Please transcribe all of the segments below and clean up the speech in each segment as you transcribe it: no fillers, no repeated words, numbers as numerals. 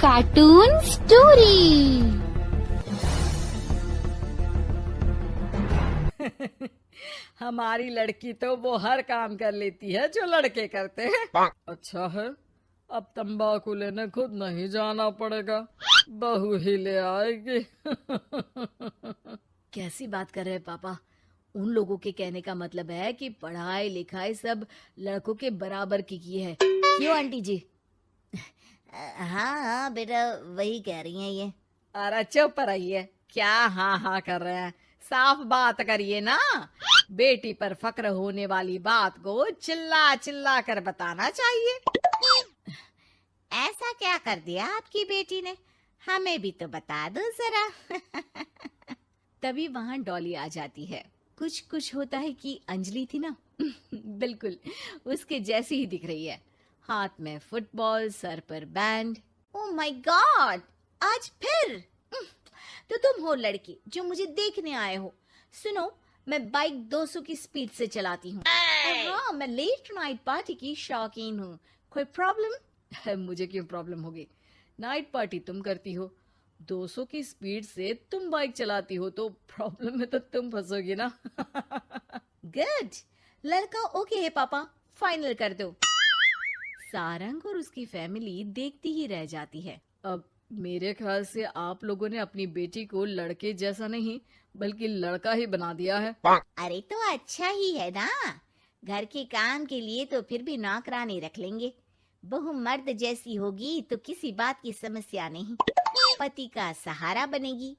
Cartoon story. हमारी लड़की तो वो हर काम कर लेती है जो लड़के करते हैं। अच्छा है, अब तंबाकू लेने खुद नहीं जाना पड़ेगा, बहू ही ले आएगी। कैसी बात कर रहे हैं पापा? उन लोगों के कहने का मतलब है कि पढ़ाई लिखाई सब लड़कों के बराबर की है। क्यों आंटी जी? हाँ हाँ बेटा, वही कह रही हैं ये। अरे चुप रहिए, क्या हाँ हाँ कर रहे हैं, साफ बात करिए ना। बेटी पर फक्र होने वाली बात को चिल्ला चिल्ला कर बताना चाहिए। ऐसा क्या कर दिया आपकी बेटी ने, हमें भी तो बता दो जरा। तभी वहां डॉली आ जाती है। कुछ कुछ होता है कि अंजलि थी ना, बिल्कुल उसके जैसी ही दिख रही है। हाथ में फुटबॉल, सर पर बैंड। ओह माय गॉड, आज फिर? तो तुम हो लड़की जो मुझे देखने आए हो। सुनो, मैं बाइक 200 की स्पीड से चलाती हूँ। हाँ, मैं लेट नाइट पार्टी की शौकीन हूँ। कोई प्रॉब्लम? मुझे क्यों प्रॉब्लम होगी? नाइट पार्टी तुम करती हो, 200 की स्पीड से तुम बाइक चलाती हो, तो प्रॉब्लम में तो तुम फंसोगी ना। गुड, लड़का ओके है पापा, फाइनल कर दो। सारंग और उसकी फैमिली देखती ही रह जाती है। अब मेरे ख्याल से आप लोगों ने अपनी बेटी को लड़के जैसा नहीं बल्कि लड़का ही बना दिया है। अरे तो अच्छा ही है ना, घर के काम के लिए तो फिर भी नौकरानी रख लेंगे। बहू मर्द जैसी होगी तो किसी बात की समस्या नहीं, पति का सहारा बनेगी।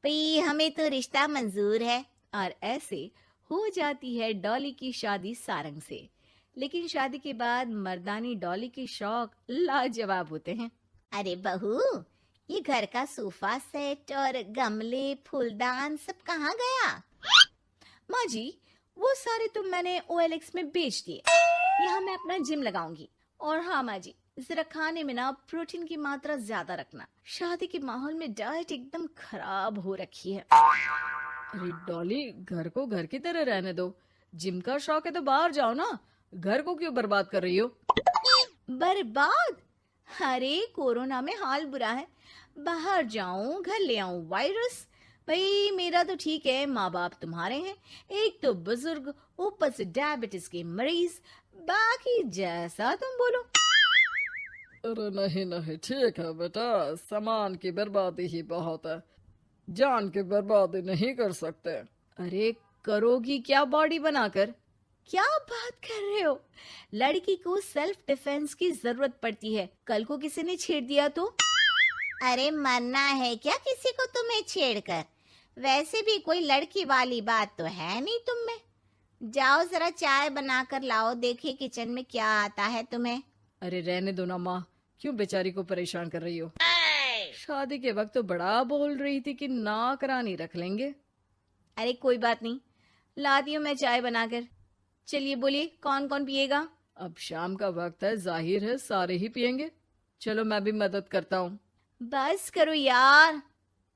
भाई हमें तो रिश्ता मंजूर है। और ऐसे हो जाती है डॉली की शादी सारंग से। लेकिन शादी के बाद मर्दानी डॉली के शौक लाजवाब होते हैं। अरे बहू, ये घर का सोफा सेट और गमले फूलदान सब कहाँ गया? माँ जी, वो सारे तो मैंने OLX में बेच दिए। यहाँ मैं अपना जिम लगाऊंगी। और हाँ माँ जी, जरा खाने में ना प्रोटीन की मात्रा ज्यादा रखना। शादी के माहौल में डाइट एकदम खराब हो रखी है। अरे डॉली, घर को घर की तरह रहने दो। जिम का शौक है तो बाहर जाओ ना, घर को क्यों बर्बाद कर रही हो? बर्बाद? अरे कोरोना में हाल बुरा है, बाहर जाऊं घर ले आऊं वायरस। भाई मेरा तो ठीक है, माँ बाप तुम्हारे हैं, एक तो बुजुर्ग, ऊपर से डायबिटीज के मरीज, बाकी जैसा तुम बोलो। अरे नहीं नहीं, ठीक है बेटा, सामान की बर्बादी ही बहुत है, जान की बर्बादी नहीं कर सकते। अरे करोगी क्या बॉडी बनाकर? क्या बात कर रहे हो? लड़की को सेल्फ डिफेंस की जरूरत पड़ती है, कल को किसी ने छेड़ दिया तो? अरे मरना है क्या किसी को तुम्हें छेड़कर? वैसे भी कोई लड़की वाली बात तो है नहीं तुम में। जाओ जरा चाय बनाकर लाओ, देखे किचन में क्या आता है तुम्हें। अरे रहने दो ना माँ, क्यों बेचारी को परेशान कर रही हो? शादी के वक्त तो बड़ा बोल रही थी कि नौकरानी रख लेंगे। अरे कोई बात नहीं, लाती हूँ मैं चाय बनाकर। चलिए बोलिए, कौन कौन पिएगा? अब शाम का वक्त है, जाहिर है सारे ही पियेंगे। चलो मैं भी मदद करता हूँ। बस करो यार,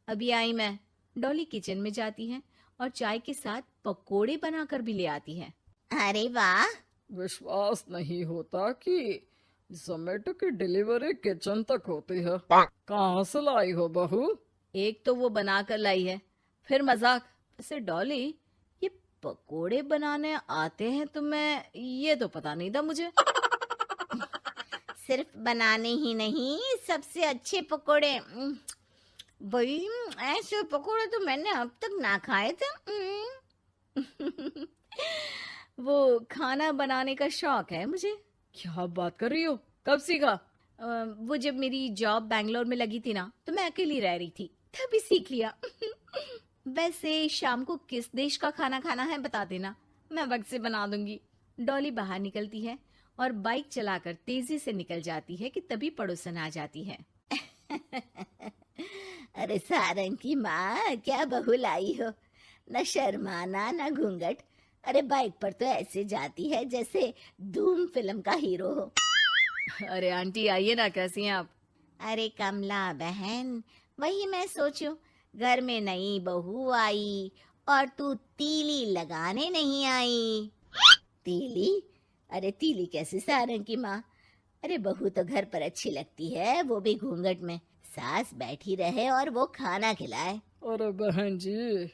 अभी आई मैं। डॉली किचन में जाती है और चाय के साथ पकोड़े बनाकर भी ले आती है। अरे वाह, विश्वास नहीं होता कि जोमेटो की डिलीवरी किचन तक होती है। कहाँ से लाई हो बहू? एक तो वो बनाकर लाई है, फिर मजाक। वैसे डॉली, ये पकोड़े बनाने आते हैं तुम्हें? ये तो पता नहीं था मुझे। सिर्फ बनाने ही नहीं, सबसे अच्छे पकोड़े। भाई ऐसे पकोड़े तो मैंने अब तक ना खाए थे। वो खाना बनाने का शौक है मुझे। क्या बात कर रही हो, कब सीखा? वो जब मेरी जॉब बैंगलोर में लगी थी ना, तो मैं अकेली रह रही थी, तभी सीख लिया। वैसे शाम को किस देश का खाना खाना है बता देना, मैं वक्त से बना दूंगी। डॉली बाहर निकलती है और बाइक चलाकर तेजी से निकल जाती है कि तभी पड़ोसन आ जाती है। अरे सारंग की माँ, क्या बहू लाई हो, न शर्माना न घूंघट। अरे बाइक पर तो ऐसे जाती है जैसे धूम फिल्म का हीरो हो। अरे आंटी आइए ना, कैसी हैं आप? अरे कमला बहन, वही मैं सोचूं, घर में नई बहू आई और तू तीली लगाने नहीं आई। तीली? अरे तीली कैसे सारंग की माँ? अरे बहू तो घर पर अच्छी लगती है, वो भी घूंघट में। सास बैठी रहे और वो खाना खिलाए। अरे बहन जी,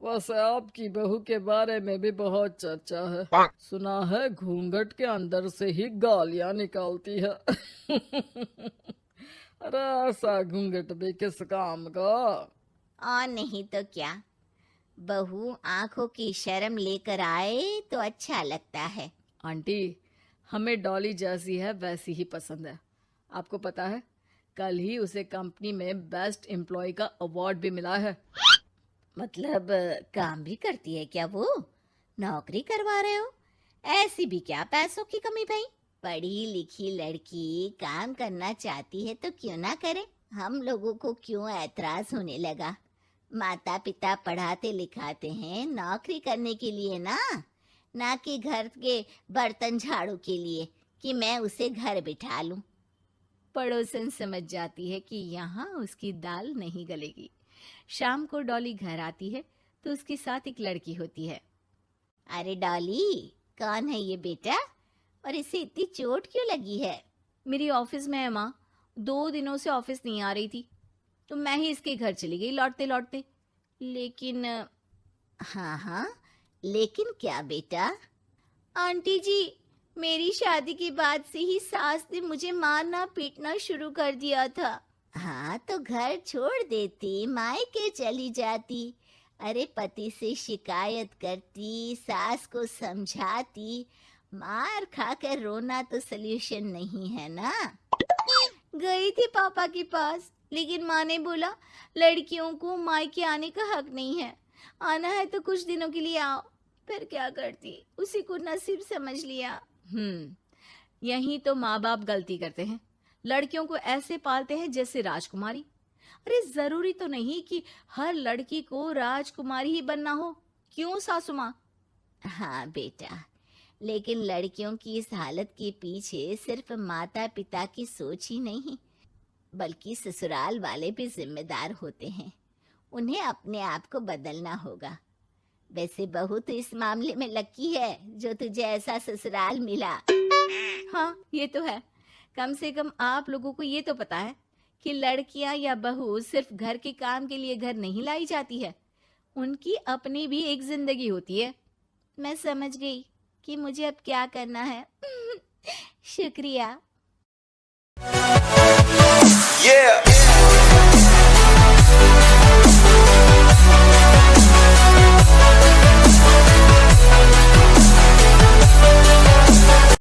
वैसे आपकी बहू के बारे में भी बहुत चर्चा है। सुना है घूंघट के अंदर से ही गालियां निकालती है। अरे ऐसा घूंघट भी किस काम का। और नहीं तो क्या, बहू आंखों की शर्म लेकर आए तो अच्छा लगता है। आंटी, हमें डॉली जैसी है वैसी ही पसंद है। आपको पता है, कल ही उसे कंपनी में बेस्ट एम्प्लॉय का अवार्ड भी मिला है। मतलब काम भी करती है क्या वो? नौकरी करवा रहे हो? ऐसी भी क्या पैसों की कमी भाई? पढ़ी लिखी लड़की काम करना चाहती है तो क्यों ना करे? हम लोगों को क्यों ऐतराज होने लगा? माता पिता पढ़ाते लिखाते हैं नौकरी करने के लिए ना कि घर के बर्तन झाड़ू के लिए कि मैं उसे घर बिठा लूं। पड़ोसन समझ जाती है कि यहाँ उसकी दाल नहीं गलेगी। शाम को डॉली घर आती है तो उसके साथ एक लड़की होती है। अरे डॉली, कौन है ये बेटा और इसे इतनी चोट क्यों लगी है? मेरी ऑफिस में है माँ, 2 दिनों से ऑफिस नहीं आ रही थी तो मैं ही इसके घर चली गई लौटते लौटते। लेकिन हाँ, लेकिन क्या बेटा? आंटी जी, मेरी शादी के बाद से ही सास ने मुझे मारना पीटना शुरू कर दिया था। हाँ तो घर छोड़ देती, मायके चली जाती। अरे पति से शिकायत करती, सास को समझाती। मार खाकर रोना तो सल्यूशन नहीं है ना। गई थी पापा के पास, लेकिन माँ ने बोला लड़कियों को मायके आने का हक नहीं है, आना है तो कुछ दिनों के लिए आओ। फिर क्या करती, उसी को नसीब समझ लिया। यही तो माँ बाप गलती करते हैं, लड़कियों को ऐसे पालते हैं जैसे राजकुमारी। अरे जरूरी तो नहीं कि हर लड़की को राजकुमारी ही बनना हो, क्यों सासू माँ? हाँ बेटा, लेकिन लड़कियों की इस हालत के पीछे सिर्फ माता पिता की सोच ही नहीं, बल्कि ससुराल वाले भी जिम्मेदार होते हैं। उन्हें अपने आप को बदलना होगा। वैसे बहू तो इस मामले में लकी है जो तुझे ऐसा ससुराल मिला। हाँ ये तो है, कम से कम आप लोगों को ये तो पता है कि लड़कियां या बहू सिर्फ घर के काम के लिए घर नहीं लाई जाती है, उनकी अपनी भी एक जिंदगी होती है। मैं समझ गई कि मुझे अब क्या करना है। शुक्रिया। Yeah.